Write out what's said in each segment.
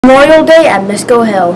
Memorial Day at Miscoe Hill.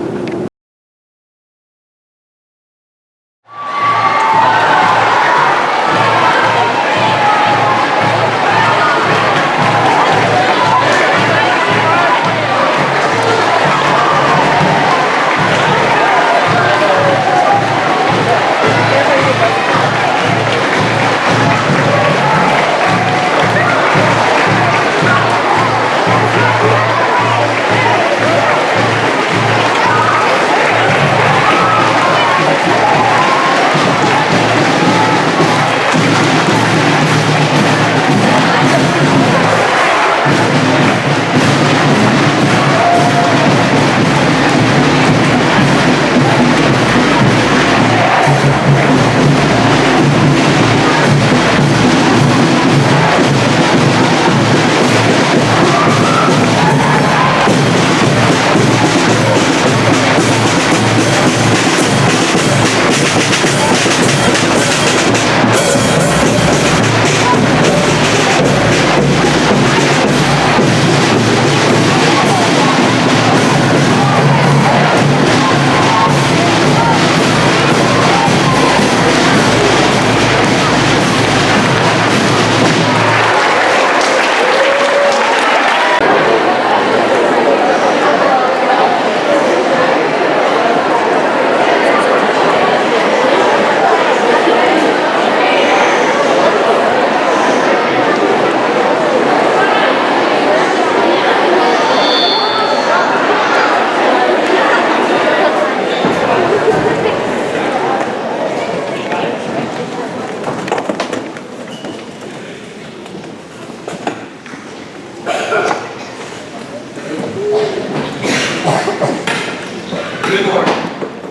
Good morning.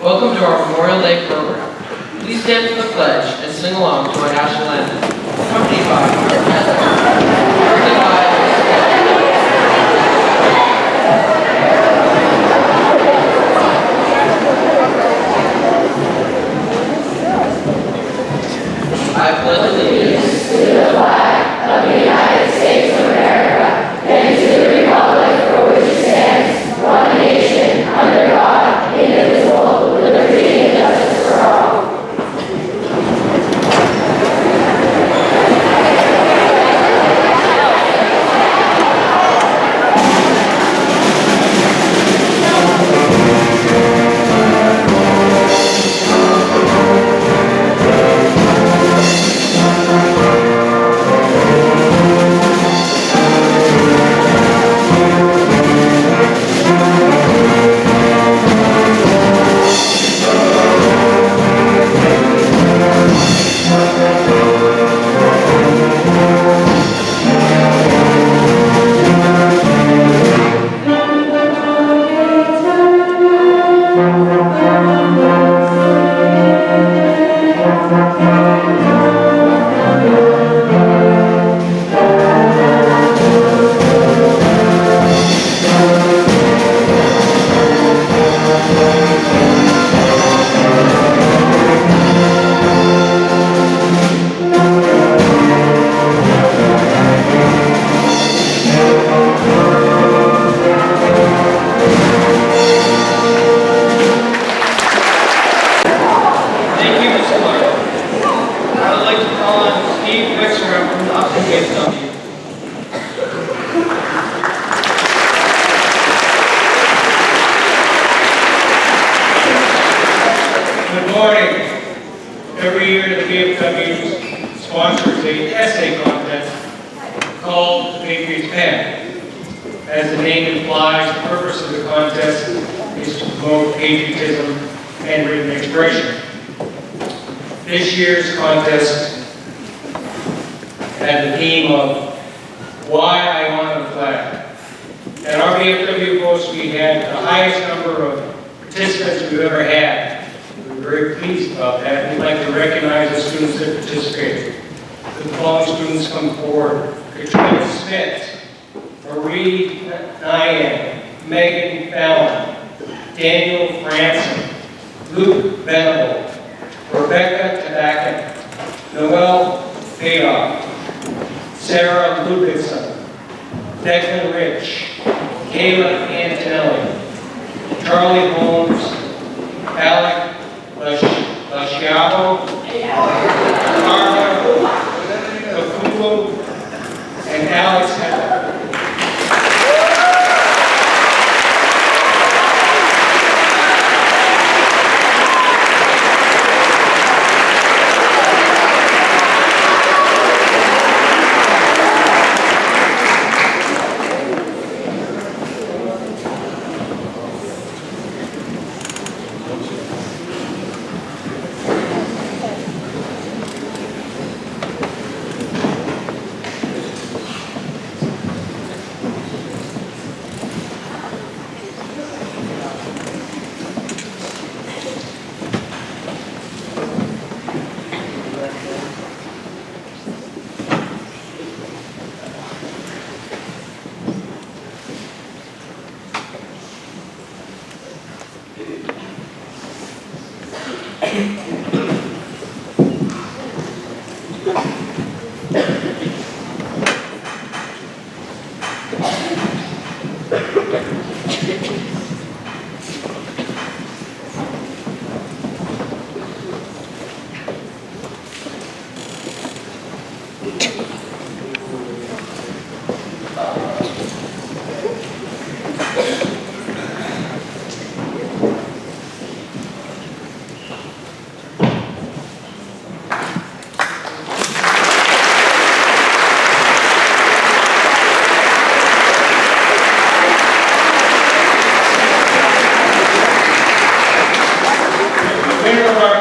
Welcome to our Memorial Day program. Please stand for the pledge and sing along to our national anthem, accompanied by our I pledge allegiance to the flag of the United States of America and to the republic for which it stands, one nation, under God, indivisible, with liberty and justice for all. Good morning. Every year the VFW sponsors a essay contest called the Patriots Pen. As the name implies, the purpose of the contest is to promote patriotism and written expression. This year's contest had the theme of Why I Honor the Flag. At our VFW post, we had the highest number of participants we've ever had. We're very pleased about that. We'd like to recognize the students that participated. The following students come forward: Katrina Smith, Marie Nyan, Megan Fallon, Daniel Franson, Luke Venable, Rebecca Tabakin, Noel Payoff, Sarah Ludvigson, Declan Rich, Kayla Antonelli, Charlie Holmes, Alec Lasciavo, Carla Capulo, and Alex Heather.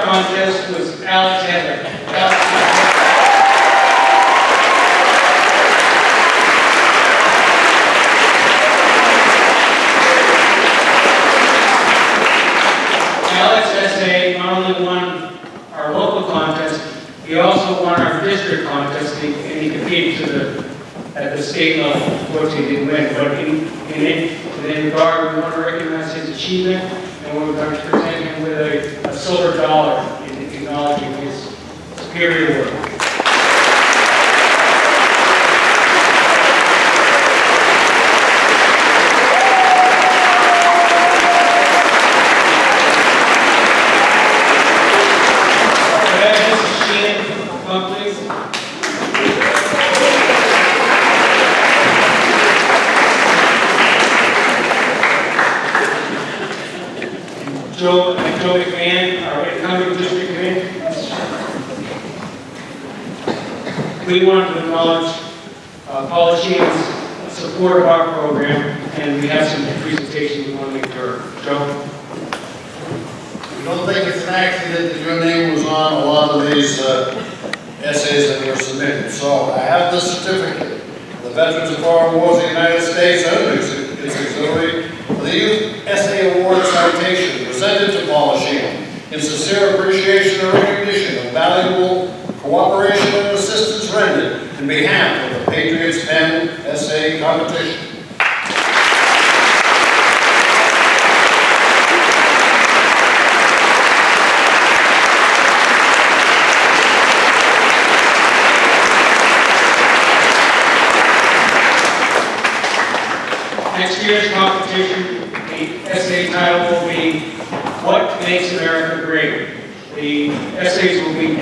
Contest was Alex Heather. Alex S.A. not only won our local contest, he also won our district contest, and he competed at the state level. Of course, he didn't win, but in regard, we want to recognize his achievement, and we're going to present him with a silver dollar in acknowledging his superior work. Joe McMahon, our incoming district committee. We want to acknowledge Paula Sheehan's support of our program, and we have some presentations we want to make to her. Joe? I don't think it's an accident that your name was on a lot of these essays that were submitted. So I have the certificate. The Veterans of Foreign Wars of the United States and its auxiliary for the Youth Essay Award citation presented to Paula Sheehan in sincere appreciation and recognition of valuable cooperation and assistance rendered in behalf of the Patriots Pen Essay Competition. Next year's competition, the essay title will be What Makes America Great? The essays will be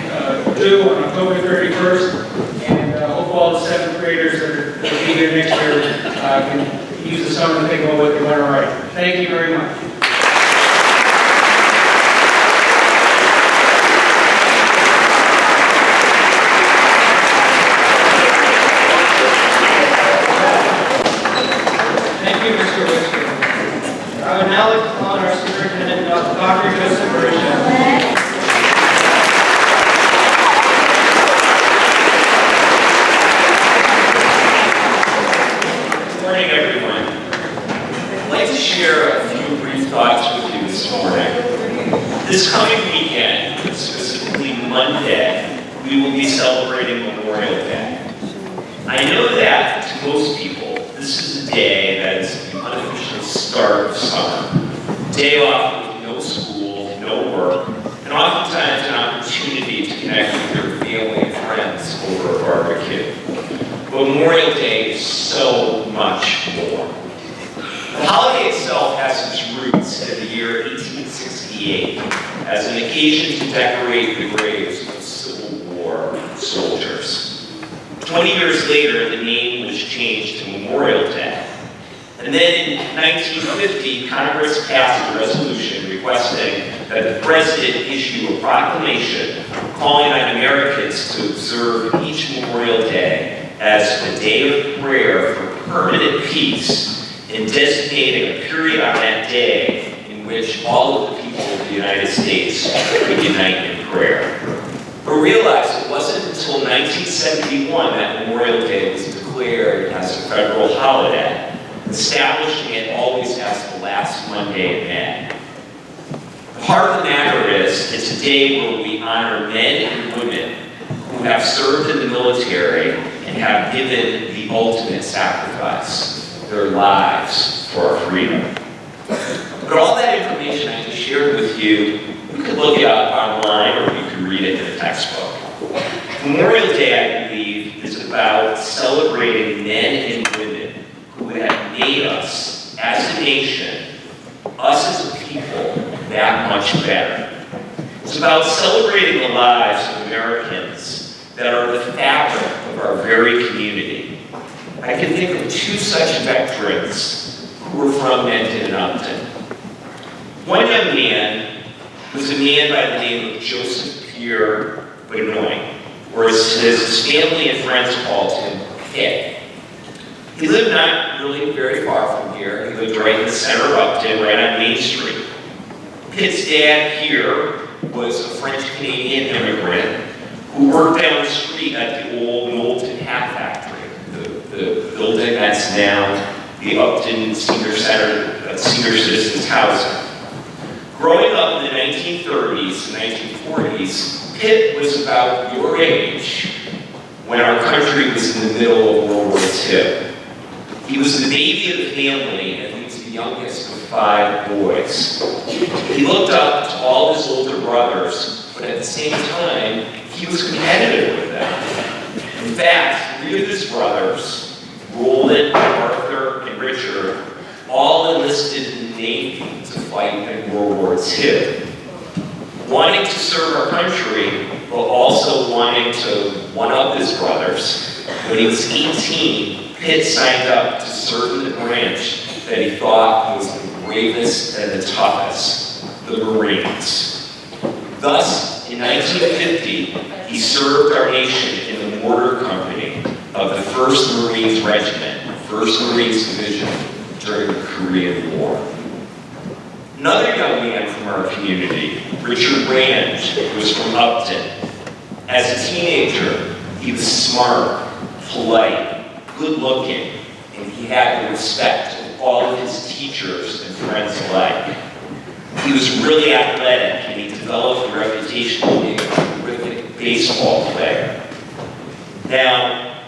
due on October 31st, and hope all the 7th graders that will be here next year can use the summer to think about what they want to write. Thank you very much. I would now like to call on our superintendent, Dr. Joseph Barisha. Good morning, everyone. I'd like to share a few brief thoughts with you this morning. This coming weekend, specifically Monday, we will be celebrating Memorial Day. I know that to most people, this is a day that is the unofficial start of summer. Day off with no school, no work, and oftentimes an opportunity to connect with your family and friends over a barbecue. But Memorial Day is so much more. The holiday itself has has its roots in the year 1868 as an occasion to decorate the graves of Civil War soldiers. 20 years later, the name was changed to Memorial Day. And then in 1950, Congress passed a resolution requesting that the President issue a proclamation calling on Americans to observe each Memorial Day as a day of prayer for permanent peace and designating a period on that day in which all of the people of the United States could unite in prayer. But realize it wasn't until 1971 that Memorial Day was declared as a federal holiday, establishing it always as the last Monday in May. Part of the matter is, it's a day where we honor men and women who have served in the military and have given the ultimate sacrifice, their lives for our freedom. But all that information I just shared with you, you can look it up online or you can read it in a textbook. Memorial Day, I believe, is about celebrating men and women who have made us as a nation, us as a people, that much better. It's about celebrating the lives of Americans that are the fabric of our very community. I can think of two such veterans who were from Menton and Upton. One young man was a man by the name of Joseph Pierre Benoit, or as his family and friends called him, Pitt. He lived not really very far from here. He lived right in the center of Upton, right on Main Street. Pitt's dad here was a French-Canadian immigrant who worked down the street at the old Moulton Hat Factory, the building that's now the Upton Senior Center, Senior Citizens Housing. Growing up in the 1930s and 1940s, Pitt was about your age when our country was in the middle of World War II. He was the baby of the family, and he was the youngest of 5 boys. He looked up to all his older brothers, but at the same time, he was competitive with them. In fact, 3 of his brothers, Roland, Arthur, and Richard, all enlisted in the Navy to fight in World War II. Wanting to serve our country, but also wanting to one-up his brothers, when he was 18, Pitt signed up to serve in the branch that he thought was the bravest and the toughest, the Marines. Thus, in 1950, he served our nation in the mortar company of the 1st Marines Regiment, 1st Marines Division, during the Korean War. Another young man from our community, Richard Rand, was from Upton. As a teenager, he was smart, polite, good-looking, and he had the respect of all of his teachers and friends alike. He was really athletic, and he developed a reputation of being a terrific baseball player. Now,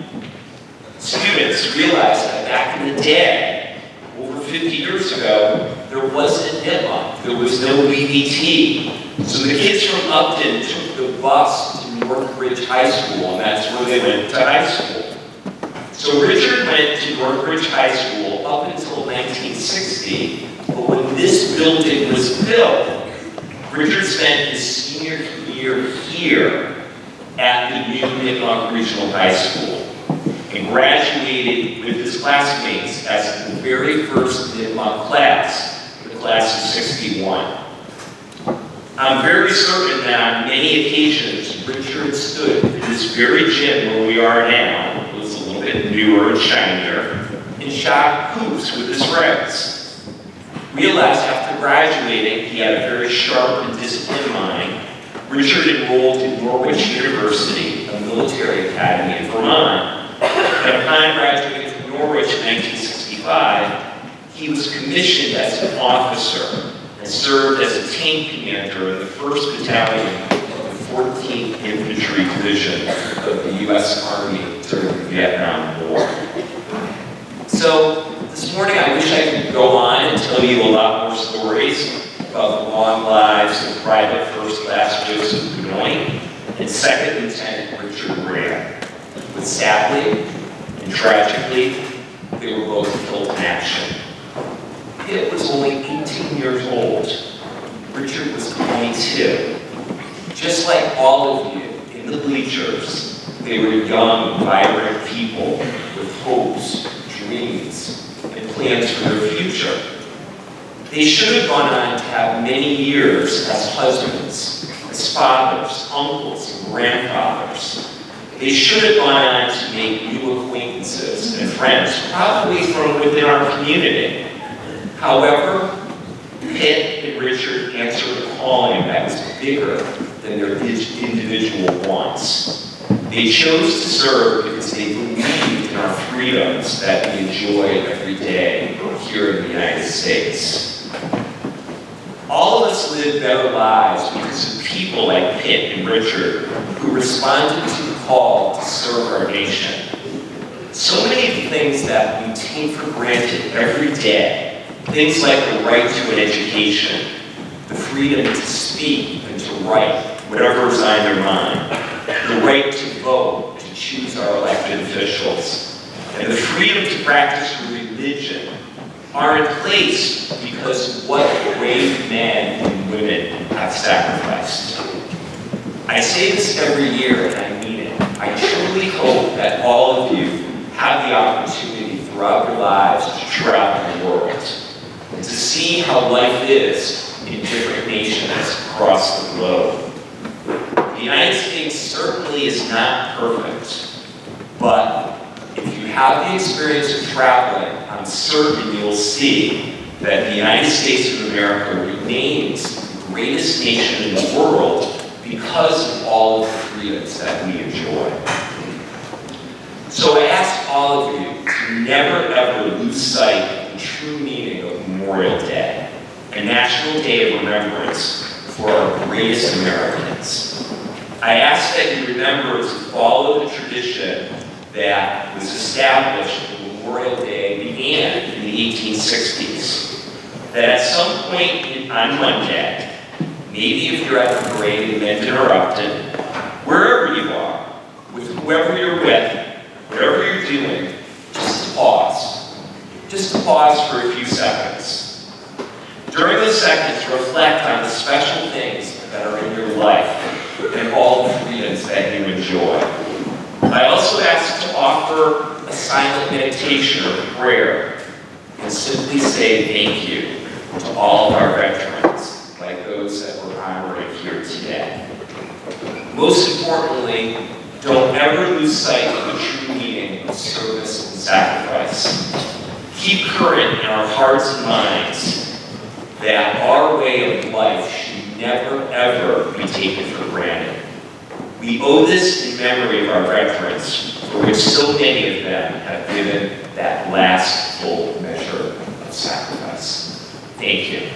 students realize that back in the day, over 50 years ago, there wasn't HIPAA, there was no BBT. So the kids from Upton took the bus to Northbridge High School, and that's where they went to high school. So Richard went to Northbridge High School up until 1960, but when this building was built, Richard spent his senior year here at the new Miscoe Regional High School and graduated with his classmates as the very first Miscoe class, the class of 61. I'm very certain that on many occasions, Richard stood in this very gym where we are now, newer and shinier, and shot hoops with his friends. Realized after graduating, he had a very sharp and disciplined mind. Richard enrolled in Norwich University, a military academy in Vermont. And upon graduating from Norwich in 1965, he was commissioned as an officer and served as a tank commander in the 1st Battalion of the 14th Infantry Division of the U.S. Army during the Vietnam War. So this morning I wish I could go on and tell you a lot more stories about the long lives of Private First Class Joseph Benoit and Second Lieutenant Richard Rand. But sadly and tragically, they were both killed in action. Pitt was only 18 years old. Richard was 22. Just like all of you in the bleachers, they were young, vibrant people with hopes, dreams, and plans for their future. They should have gone on to have many years as husbands, as fathers, uncles, and grandfathers. They should have gone on to make new acquaintances and friends, probably from within our community. However, Pitt and Richard answered a calling that was bigger than their individual wants. They chose to serve because they believed in our freedoms that we enjoy every day here in the United States. All of us live better lives because of people like Pitt and Richard who responded to the call to serve our nation. So many of the things that we take for granted every day, things like the right to an education, the freedom to speak and to write whatever is on their mind, the right to vote, to choose our elected officials, and the freedom to practice religion are in place because of what brave men and women have sacrificed. I say this every year, and I mean it. I truly hope that all of you have the opportunity throughout your lives to travel the world and to see how life is in different nations across the globe. The United States certainly is not perfect, but if you have the experience of traveling, I'm certain you'll see that the United States of America remains the greatest nation in the world because of all of the freedoms that we enjoy. So I ask all of you to never ever lose sight of the true meaning of Memorial Day, a national day of remembrance for our greatest Americans. I ask that you remember to follow the tradition that was established when Memorial Day began in the 1860s. That at some point on Monday, maybe if you're at the parade and been interrupted, wherever you are, with whoever you're with, whatever you're doing, just to pause. Just to pause for a few seconds. During those seconds, reflect on the special things that are in your life and all the freedoms that you enjoy. I also ask to offer a silent meditation or prayer and simply say thank you to all of our veterans, like those that we're honoring here today. Most importantly, don't ever lose sight of the true meaning of service and sacrifice. Keep current in our hearts and minds that our way of life should never, ever be taken for granted. We owe this in memory of our veterans, for which so many of them have given that last full measure of sacrifice. Thank you.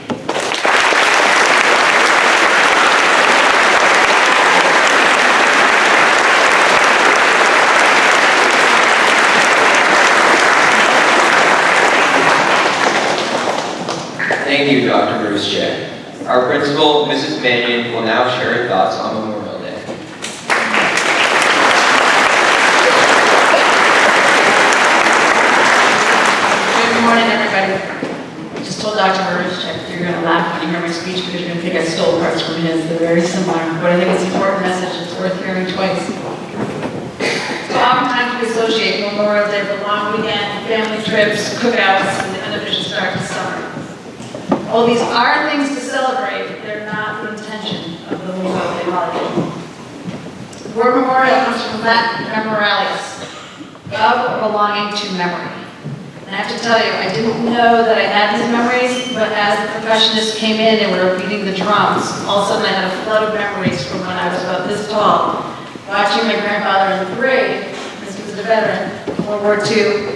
Thank you, Dr. Bruce J. Our principal, Mrs. Mannion, will now share her thoughts on Memorial Day. Good morning, everybody. I just told Dr. Bruce J you're going to laugh when you hear my speech because you're going to think I stole parts from his. They're very similar, but I think it's an important message. It's worth hearing twice. So oftentimes we associate Memorial Day with a long weekend, family trips, cookouts, and the unofficial start to summer. While these are things to celebrate, they're not the intention of the Memorial Day holiday. The word memorial comes from Latin memoralis, of or belonging to memory. And I have to tell you, I didn't know that I had these memories, but as the professionists came in and we were beating the drums, all of a sudden I had a flood of memories from when I was about this tall, watching my grandfather in the parade. This was a veteran, World War II.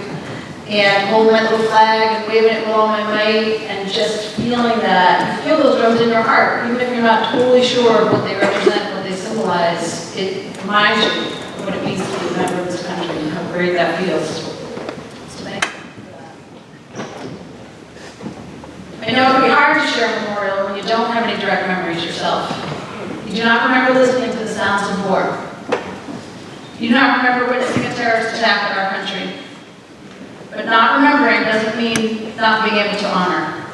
And holding my little flag and waving it with all my might and just feeling that. You feel those drums in your heart, even if you're not totally sure what they represent, what they symbolize. It reminds you of what it means to be a member of this country and how great that feels. So thank you for that. I know it can be hard to share a memorial when you don't have any direct memories yourself. You do not remember listening to the sounds of war. You do not remember witnessing a terrorist attack on our country. But not remembering doesn't mean not being able to honor.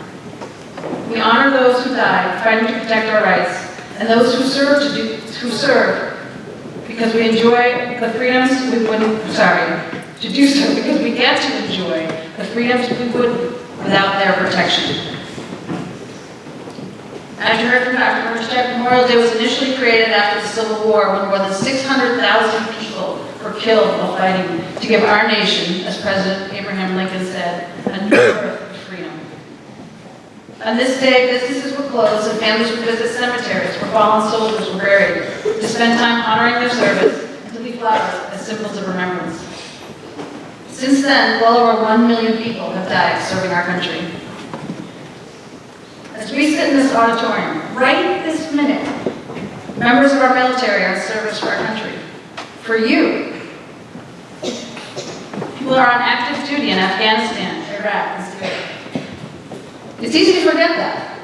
We honor those who died fighting to protect our rights, and those who serve because we enjoy the freedoms we wouldn't, to do so because we get to enjoy the freedoms we wouldn't without their protection. As you heard from Dr. Burchett, Memorial Day was initially created after the Civil War when more than 600,000 people were killed while fighting to give our nation, as President Abraham Lincoln said, a new birth of freedom. On this day, businesses were closed and families would visit cemeteries where fallen soldiers were buried to spend time honoring their service and to leave flowers as symbols of remembrance. Since then, well over 1 million people have died serving our country. As we sit in this auditorium, right this minute, members of our military are in service for our country. For you. People are on active duty in Afghanistan, Iraq, and Syria. It's easy to forget that.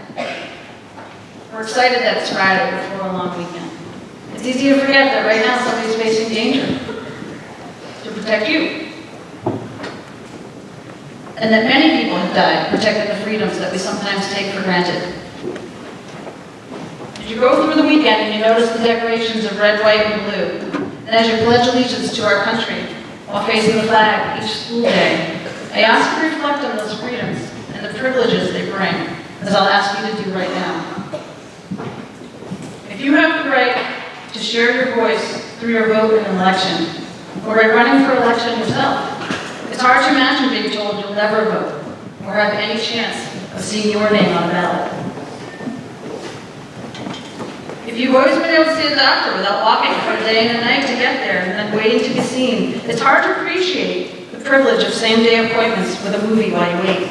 We're excited that it's Friday before a long weekend. It's easy to forget that right now somebody's facing danger to protect you. And that many people have died protecting the freedoms that we sometimes take for granted. As you go through the weekend and you notice the decorations of red, white, and blue, and as you pledge allegiance to our country while facing the flag each school day, I ask you to reflect on those freedoms and the privileges they bring, as I'll ask you to do right now. If you have the right to share your voice through your vote in an election, or by running for election yourself, it's hard to imagine being told you'll never vote or have any chance of seeing your name on a ballot. If you've always been able to see a doctor without walking for a day and a night to get there and then waiting to be seen, it's hard to appreciate the privilege of same-day appointments with a movie while you wait.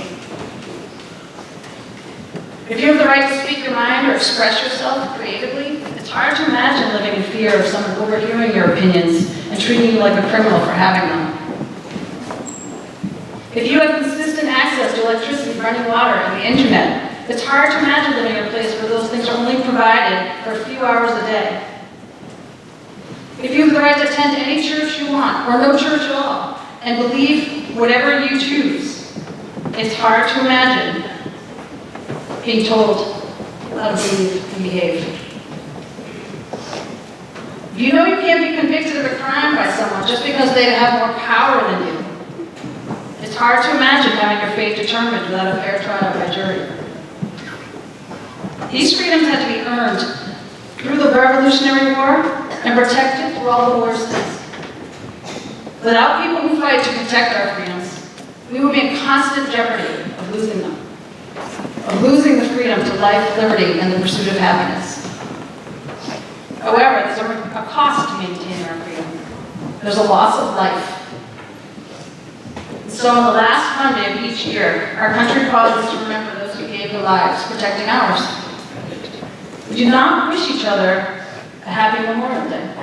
If you have the right to speak your mind or express yourself creatively, it's hard to imagine living in fear of someone overhearing your opinions and treating you like a criminal for having them. If you have consistent access to electricity, running water, and the internet, it's hard to imagine living in a place where those things are only provided for a few hours a day. If you have the right to attend any church you want, or no church at all, and believe whatever you choose, it's hard to imagine being told how to believe and behave. If you know you can't be convicted of a crime by someone just because they have more power than you, it's hard to imagine having your fate determined without a fair trial by jury. These freedoms had to be earned through the Revolutionary War and protected through all the war's sins. Without people who fight to protect our freedoms, we would be in constant jeopardy of losing them, of losing the freedom to life, liberty, and the pursuit of happiness. However, there's a cost to maintaining our freedom. There's a loss of life. So on the last Monday of each year, our country pauses to remember those who gave their lives protecting ours. We do not wish each other a happy Memorial Day.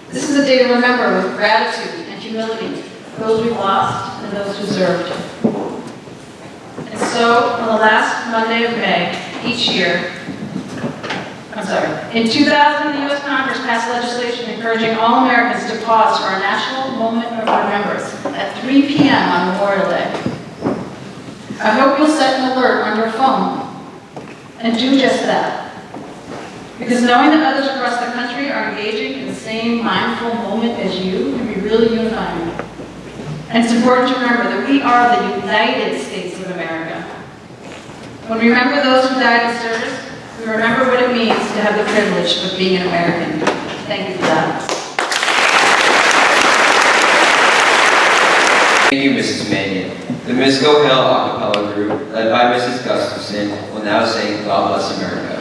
This is a day to remember with gratitude and humility those we've lost and those who served. And so, on the last Monday of May each year, in 2000, the U.S. Congress passed legislation encouraging all Americans to pause for our national moment of remembrance at 3 p.m. on Memorial Day. I hope you'll set an alert on your phone and do just that. Because knowing that others across the country are engaging in the same mindful moment as you can be really unifying. And it's important to remember that we are the United States of America. When we remember those who died in service, we remember what it means to have the privilege of being an American. Thank you for that. Thank you, Mrs. Mannion. The Miscoe Hill a cappella group, led by Mrs. Gustafson, will now sing God Bless America.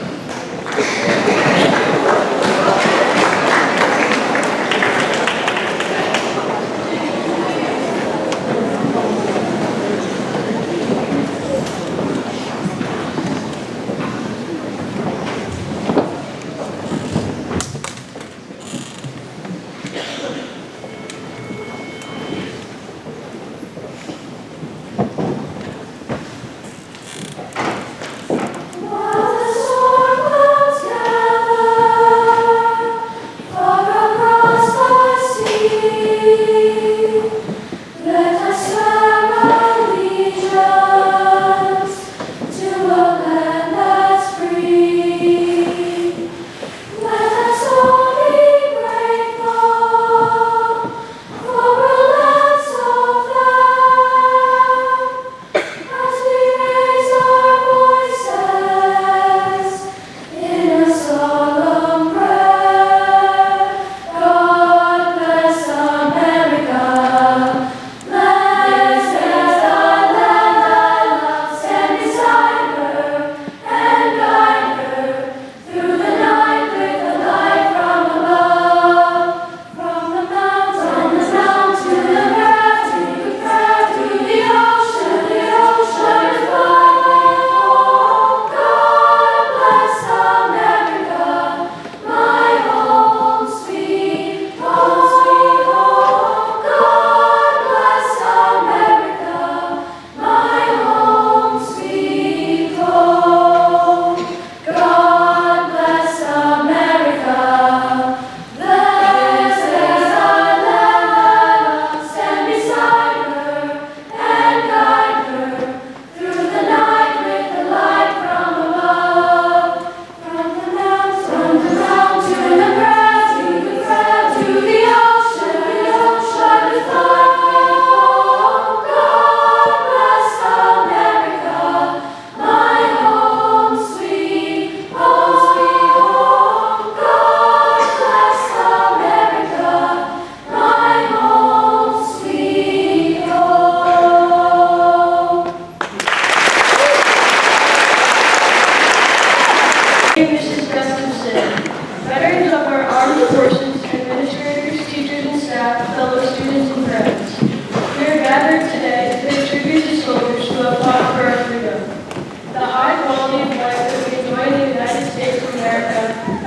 While the storm clouds gather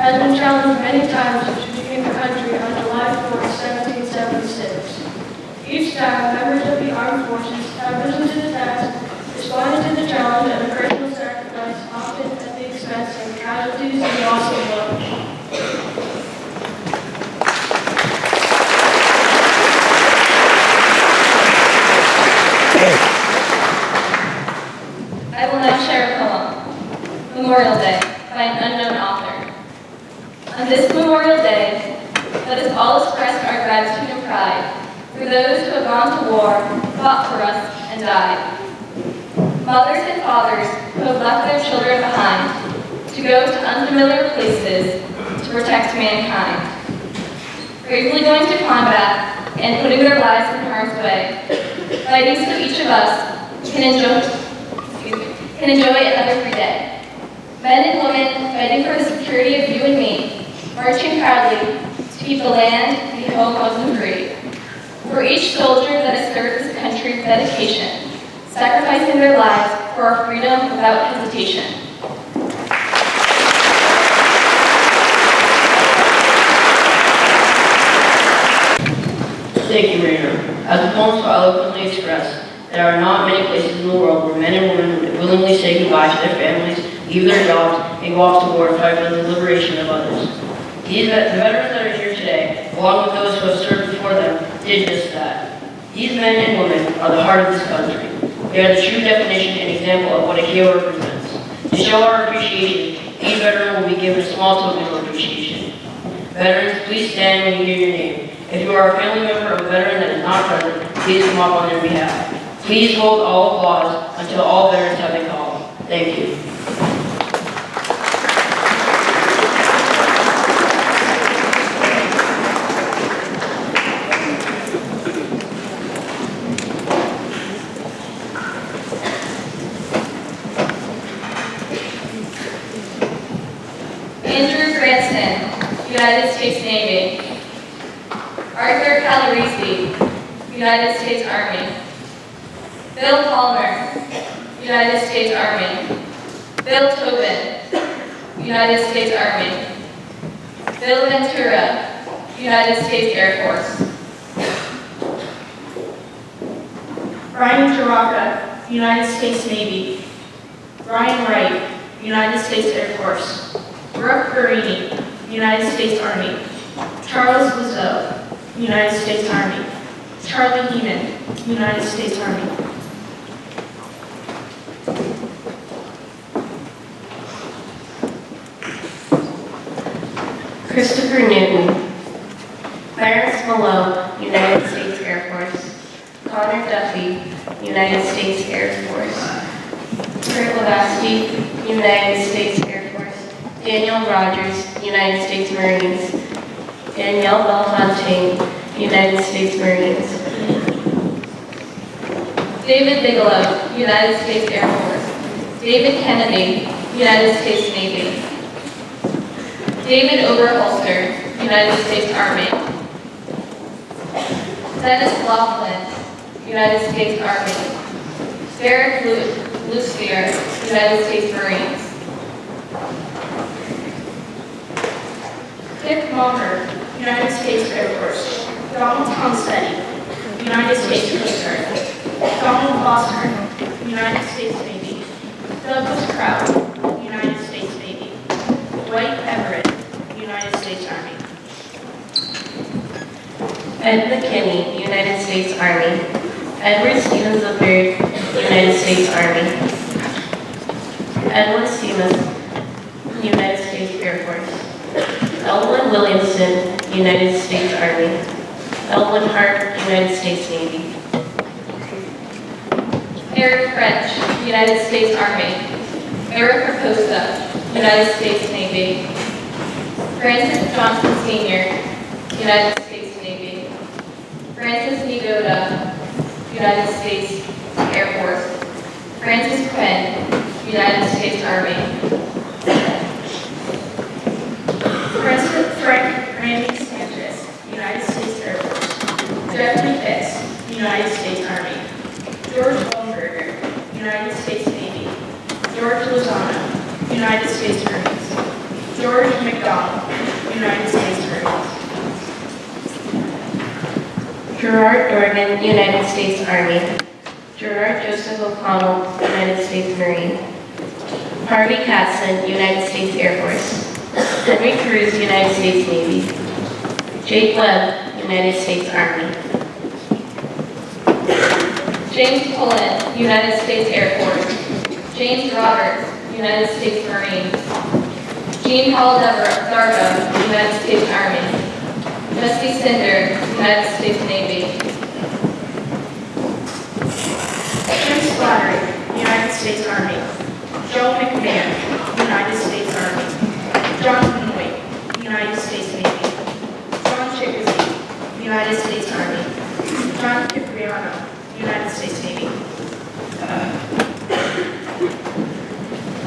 has been challenged many times since we became a country on July 4, 1776. Each time, members of the armed forces have risen to the task, responding to the challenge and a personal sacrifice, often at the expense of casualties and loss of life. I will now share a poem, Memorial Day, by an unknown author. On this Memorial Day, let us all express our gratitude and pride for those who have gone to war, fought for us, and died. Mothers and fathers who have left their children behind to go to unfamiliar places to protect mankind. Bravely going to combat and putting their lives in harm's way, fighting so each of us can enjoy another free day. Men and women fighting for the security of you and me, marching proudly to keep the land, the home of the free. For each soldier that has served this country with dedication, sacrificing their lives for our freedom without hesitation. Thank you, Marina. As the poem so eloquently expressed, there are not many places in the world where men and women would willingly say goodbye to their families, leave their jobs, and go off to war and fight for the liberation of others. The veterans that are here today, along with those who have served before them, did just that. These men and women are the heart of this country. They are the true definition and example of what a hero represents. To show our appreciation, each veteran will be given a small token of appreciation. Veterans, please stand when you hear your name. If you are a family member of a veteran that is not present, please come up on their behalf. Please hold all applause until all veterans have been called. Thank you. Andrew Cranston, United States Navy. Arthur Calarisi, United States Army. Bill Palmer, United States Army. Bill Tobin, United States Army. Bill Ventura, United States Air Force. Brian Caracca, United States Navy. Brian Wright, United States Air Force. Brooke Guarini, United States Army. Charles Wiseau, United States Army. Charlie Heeman, United States Army. Christopher Newton. Clarence Malone, United States Air Force. Connor Duffy, United States Air Force. Kurt Lavasky, United States Air Force. Daniel Rogers, United States Marines. Danielle Bellefontaine, United States Marines. David Bigelow, United States Air Force. David Kennedy, United States Navy. David Oberholster, United States Army. Dennis Laughlin, United States Army. Derek Lucier, United States Marines. Dick Mulder, United States Air Force. Donald Tomsteady, United States Coast Guard. Donald Foster, United States Navy. Douglas Crowd, United States Navy. Dwight Everett, United States Army. Ed McKinney, United States Army. Edward Stevens III, United States Army. Edward Stevens, United States Air Force. Elwyn Williamson, United States Army. Elwyn Hart, United States Navy. Eric French, United States Army. Eric Raposa, United States Navy. Francis Johnson Sr., United States Navy. Francis Nigoda, United States Air Force. Francis Quinn, United States Army. Frank Randy Sanchez, United States Air Force. Jeffrey Pitts, United States Army. George Wallenberger, United States Navy. George Lozano, United States Marines. George McDonald, United States Marines. Gerard Dorgan, United States Army. Gerard Joseph O'Connell, United States Marine. Harvey Katzen, United States Air Force. Henry Cruz, United States Navy. Jake Webb, United States Army. James Pullen, United States Air Force. James Roberts, United States Marines. Jean Paul Darbo, United States Army. Jesse Cinder, United States Navy. Jim Splattery, United States Army. Joe McMahon, United States Army. Jonathan Wake, United States Navy. John Chickasee, United States Army. John Cipriano, United States Navy.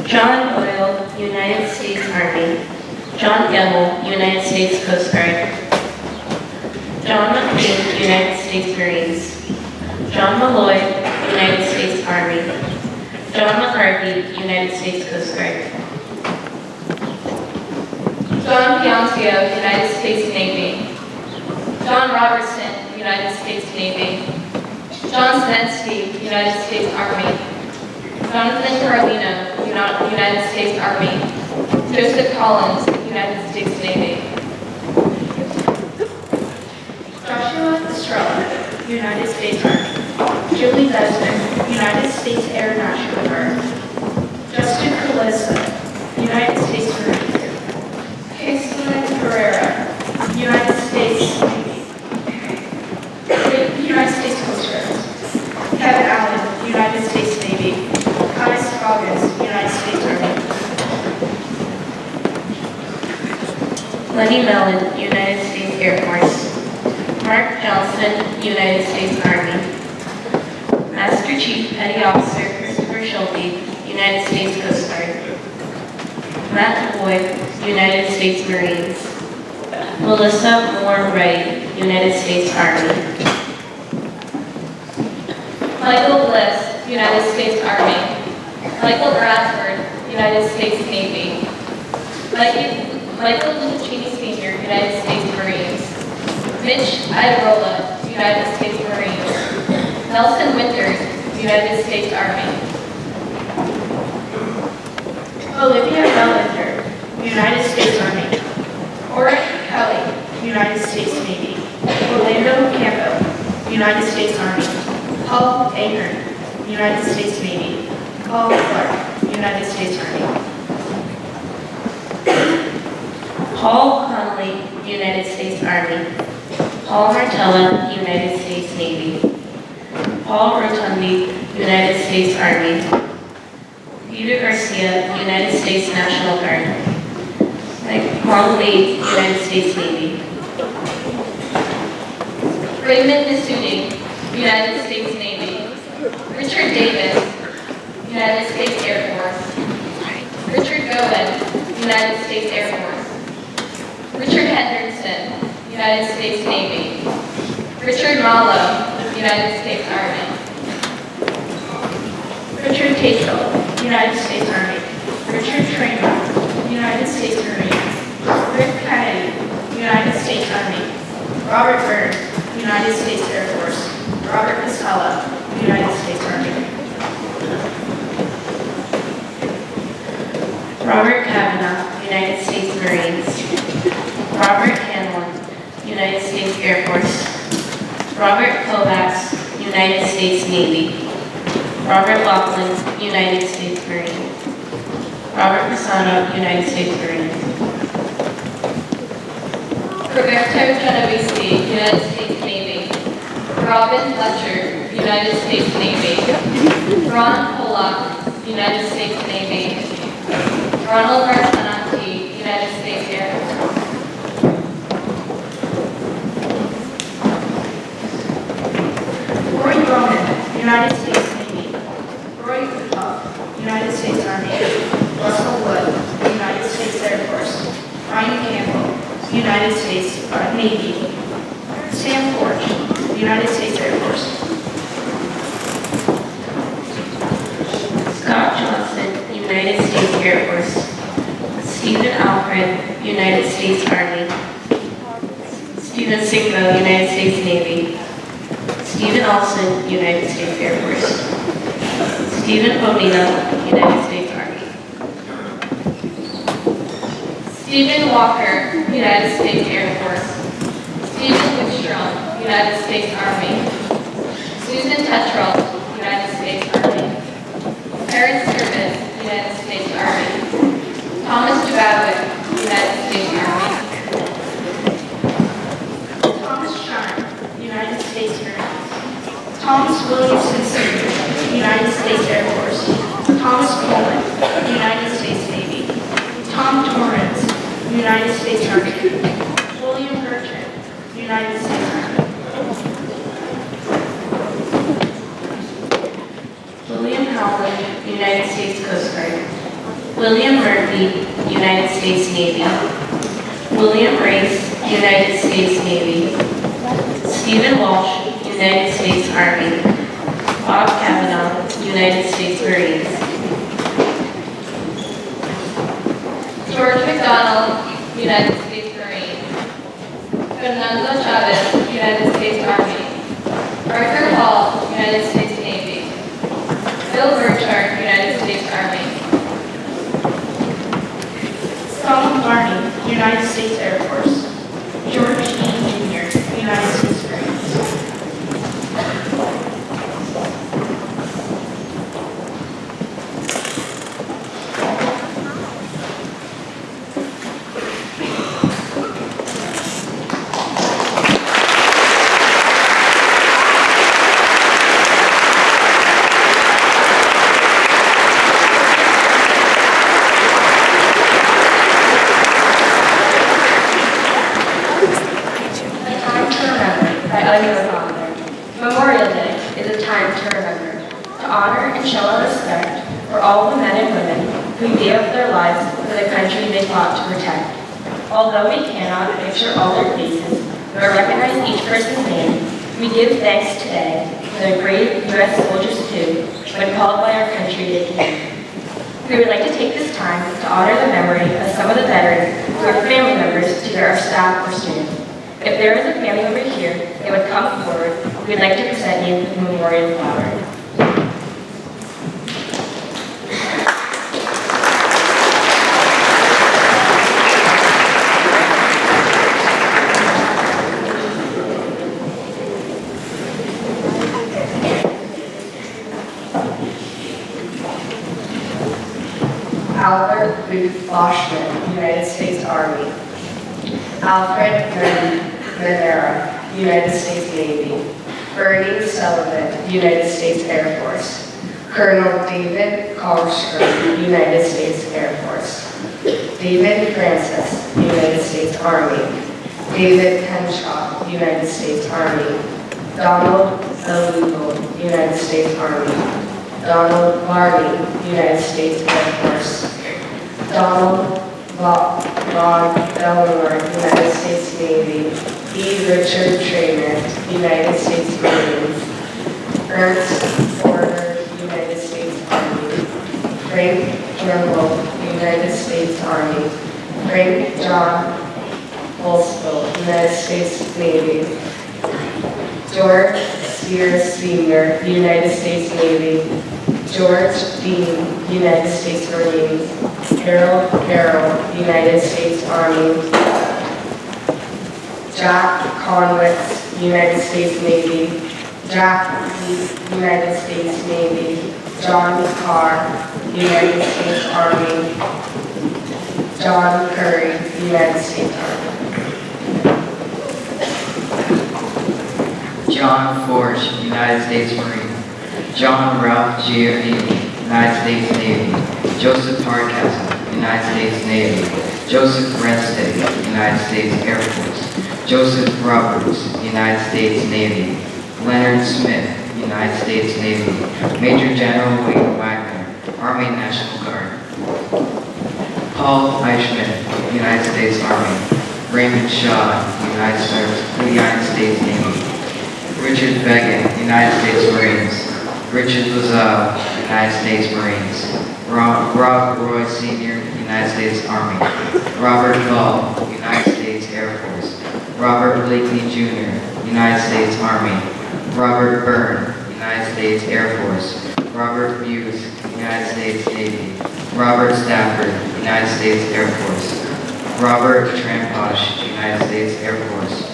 John Boyle, United States Army. John Gebel, United States Coast Guard. John McLean, United States Marines. John Malloy, United States Army. John McCarthy, United States Coast Guard. John Piancio, United States Navy. John Robertson, United States Navy. John Znetsky, United States Army. Jonathan Carlino, United States Army. Joseph Collins, United States Navy. Joshua Estrella, United States Army. Julie Desmond, United States Air National Guard. Justin Kulesa, United States Marines. Jason Ferreira, United States Navy. United States Coast Guard. Kevin Allen, United States Navy. Kai Scoggins, United States Army. Lenny Mellon, United States Air Force. Mark Johnson, United States Army. Master Chief Petty Officer Christopher Schulte, United States Coast Guard. Matt DuBois, United States Marines. Melissa Moore Wright, United States Army. Michael Bliss, United States Army. Michael Bradford, United States Navy. Michael Lucchini Sr., United States Marines. Mitch Iderola, United States Marines. Nelson Winters, United States Army. Olivia Bellinger, United States Army. Oric Kelly, United States Navy. Orlando Campo, United States Army. Paul Ahern, United States Navy. Paul Clark, United States Army. Paul Connolly, United States Army. Paul Martella, United States Navy. Paul Rotundi, United States Army. Peter Garcia, United States National Guard. Mark Wade, United States Navy. Raymond Nasuti, United States Navy. Richard Davis, United States Air Force. Richard Gowen, United States Air Force. Richard Henderson, United States Navy. Richard Mallow, United States Army. Richard Tateville, United States Army. Richard Traynor, United States Marines. Rick Kennedy, United States Army. Robert Burns, United States Air Force. Robert Costello, United States Army. Robert Kavanaugh, United States Marines. Robert Hanlon, United States Air Force. Robert Kovacs, United States Navy. Robert Laughlin, United States Marine. Robert Pisano, United States Marine. Roberto Genovese, United States Navy. Robin Fletcher, United States Navy. Ron Pollock, United States Navy. Ronald Martinanti, United States Air Force. Roy Roman, United States Navy. Roy Uthoff, United States Army. Russell Wood, United States Air Force. Ryan Campbell, United States Navy. Sam Forge, United States Air Force. Scott Johnson, United States Air Force. Stephen Alfred, Alfred, United States Army. Stephen Miscoe, United States Navy. Stephen Olson, United States Air Force. Stephen Podina, United States Army. Stephen Walker, United States Air Force. Stephen Wickstrom, United States Army. Susan Tetrell, United States Army. Terrence Service, United States Army. Thomas Dubowik, United States Army. Thomas Sharp, United States Air Force. Thomas Williamson Sr., United States Air Force. Thomas Coleman, United States Navy. Tom Torrance, United States Army. William Bertrand, United States Army. William Howland, United States Coast Guard. William Murphy, United States Navy. William Race, United States Navy. Stephen Walsh, United States Army. Bob Kavanaugh, United States Marines. George McDonald, United States Marine. Fernando Chavez, United States Army. Arthur Hall, United States Navy. Bill Burchard, United States Army. Donald Barney, United States Air Force. George Dean Jr., United States Marines. Memorial Day is a time to remember, to honor and show our respect for all the men and women who gave up their lives for the country they fought to protect. Although we cannot picture all their faces or recognize each person's name, we give thanks today for the brave U.S. soldiers who, when called by our country, they came. We would like to take this time to honor the memory of some of the veterans who are family members to our staff or students. If there is a family member here that would come forward, we'd like to present you with a memorial flower. Albert Booth Boschman, United States Army. Alfred Manera, United States Navy. Bernie Sullivan, United States Air Force. Colonel David Carlstrom, United States Air Force. David Francis, United States Army. David Henshaw, United States Army. Donald Illegal, United States Army. Donald Varney, United States Air Force. Donald Von Delaware, United States Navy. E. Richard Traynor, United States Marines. Ernst Porter, United States Army. Frank Turnbull, United States Army. Frank John Holsville, United States Navy. George Spears Sr., United States Navy. George Dean, United States Marines. Harold Carroll, United States Army. Jack Conwitz, United States Navy. Jack Lee, United States Navy. John Carr, United States Army. John Curry, United States Army. John Forge, United States Marine. John Ralph Giordini, United States Navy. Joseph Hardcastle, United States Navy. Joseph Renstead, United States Air Force. Joseph Roberts, United States Navy. Leonard Smith, United States Navy. Major General Wayne Wagner, Army National Guard. Paul Eichmann, United States Army. Raymond Shaw, United States Navy. Richard Began, United States Marines. Richard Lazelle, United States Marines. Rob Roy Sr., United States Army. Robert Ball, United States Air Force. Robert Blakely Jr., United States Army. Robert Byrne, United States Air Force. Robert Buse, United States Navy. Robert Stafford, United States Air Force. Robert Tramposh, United States Air Force.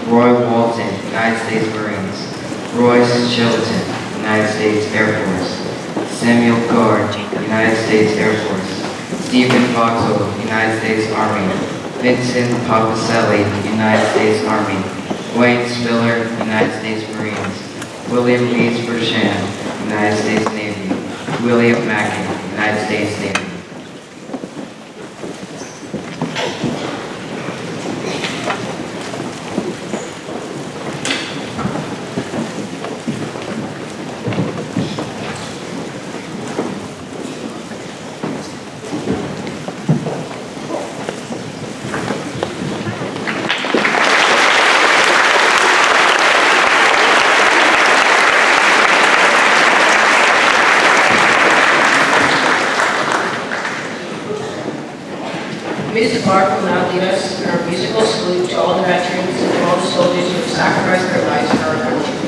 Roy Walton, United States Marines. Royce Chilton, United States Air Force. Samuel Gard, United States Air Force. Stephen Vauxhall, United States Army. Vincent Papacelli, United States Army. Wayne Spiller, United States Marines. William Leeds Bersham, United States Navy. William Mackin, United States Navy. Mr. Clark will now lead us in our musical salute to all the veterans and all the soldiers who have sacrificed their lives for our country.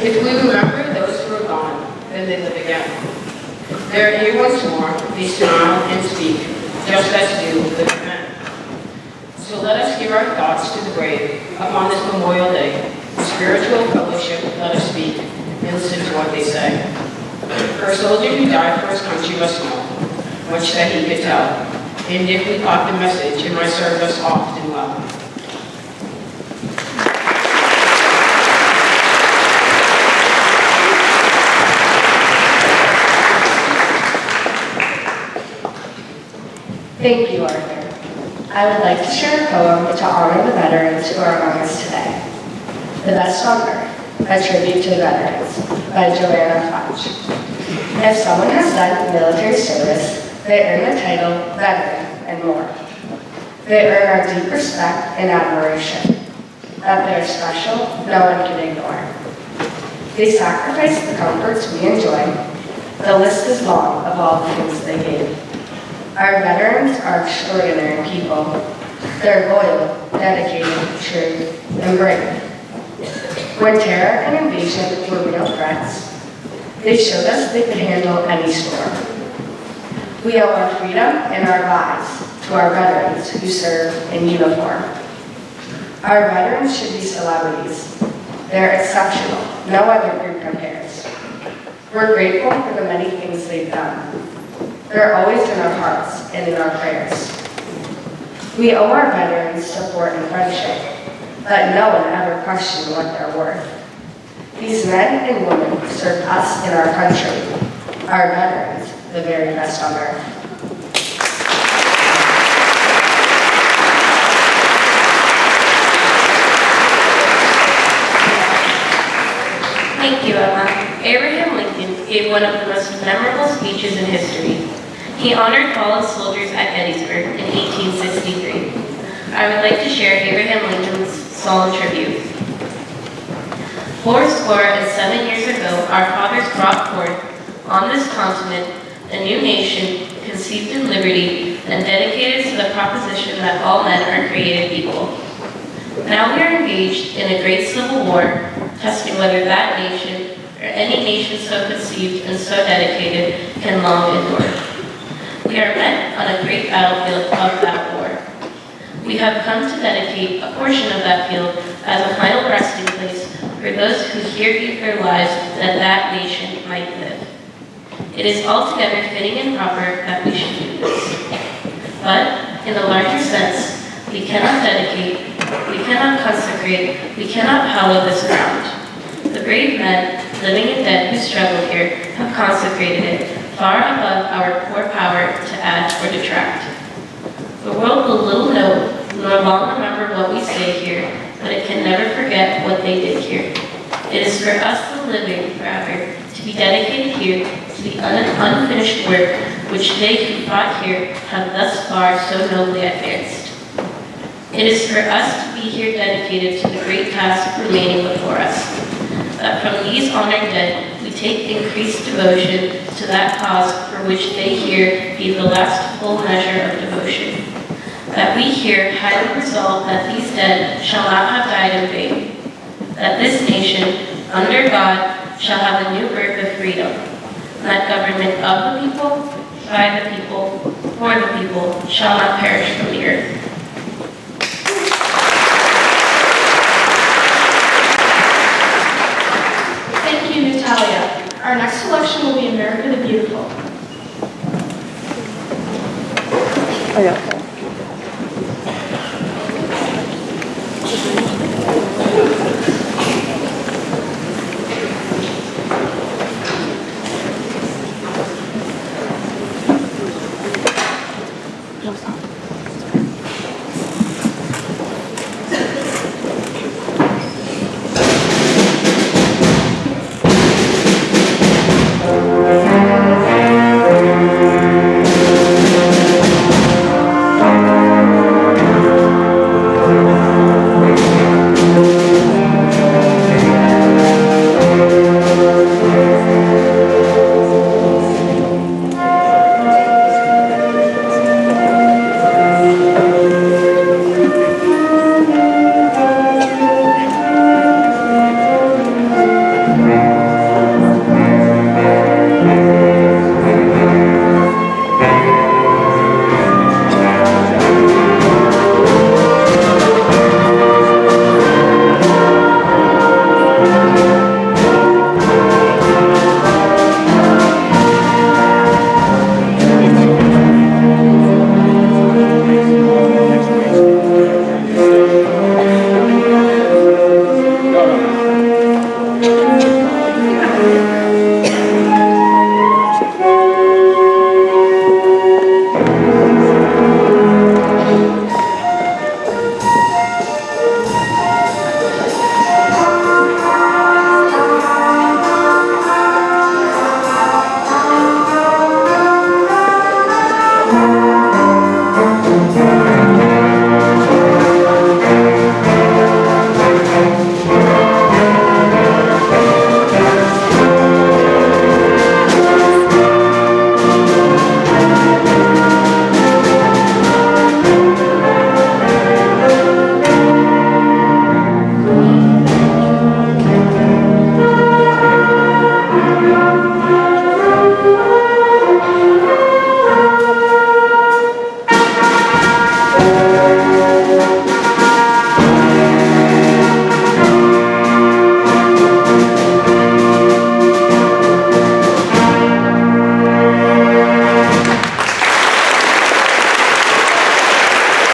If we remember those who are gone, then they live again. They are here once more, they smile and speak, just as do living men. So let us give our thoughts to the brave upon this Memorial Day. In spiritual fellowship, let us speak and listen to what they say. For a soldier who died for his country must know much that he could tell, and if we caught the message, it might serve us oft and well. Thank you, Arthur. I would like to share a poem to honor the veterans who are among us today. The Best on Earth, a tribute to the veterans, by Joanna Fudge. If someone has done military service, they earn the title veteran and more. They earn our deep respect and admiration. That they're special, no one can ignore. They sacrifice the comforts we enjoy. The list is long of all the things they gave. Our veterans are extraordinary people. They're loyal, dedicated, true, and brave. When terror and invasion were real threats, they showed us they could handle any storm. We owe our freedom and our lives to our veterans who serve in uniform. Our veterans should be celebrities. They're exceptional. No other group compares. We're grateful for the many things they've done. They're always in our hearts and in our prayers. We owe our veterans support and friendship. Let no one ever question what they're worth. These men and women serve us and our country, our veterans, the very best on earth. Thank you, Emma. Abraham Lincoln gave one of the most memorable speeches in history. He honored fallen soldiers at Gettysburg in 1863. I would like to share Abraham Lincoln's solemn tribute. 407 years ago, our fathers brought forth on this continent a new nation conceived in liberty and dedicated to the proposition that all men are created equal. Now we are engaged in a great civil war, testing whether that nation, or any nation so conceived and so dedicated, can long endure. We are met on a great battlefield of that war. We have come to dedicate a portion of that field as a final resting place for those who here give their lives that that nation might live. It is altogether fitting and proper that we should do this. But, in the larger sense, we cannot dedicate, we cannot consecrate, we cannot hallow this ground. The brave men, living and dead, who struggled here, have consecrated it, far above our poor power to add or detract. The world will little know, nor long remember what we say here, but it can never forget what they did here. It is for us, the living, rather, to be dedicated here to the unfinished work which they who fought here have thus far so nobly advanced. It is for us to be here dedicated to the great task remaining before us, that from these honored dead we take increased devotion to that cause for which they here gave the last full measure of devotion, that we here highly resolve that these dead shall not have died in vain, that this nation, under God, shall have a new birth of freedom, that government of the people, by the people, for the people, shall not perish from the earth. Thank you, Natalia. Our next selection will be America the Beautiful. Oh, yeah.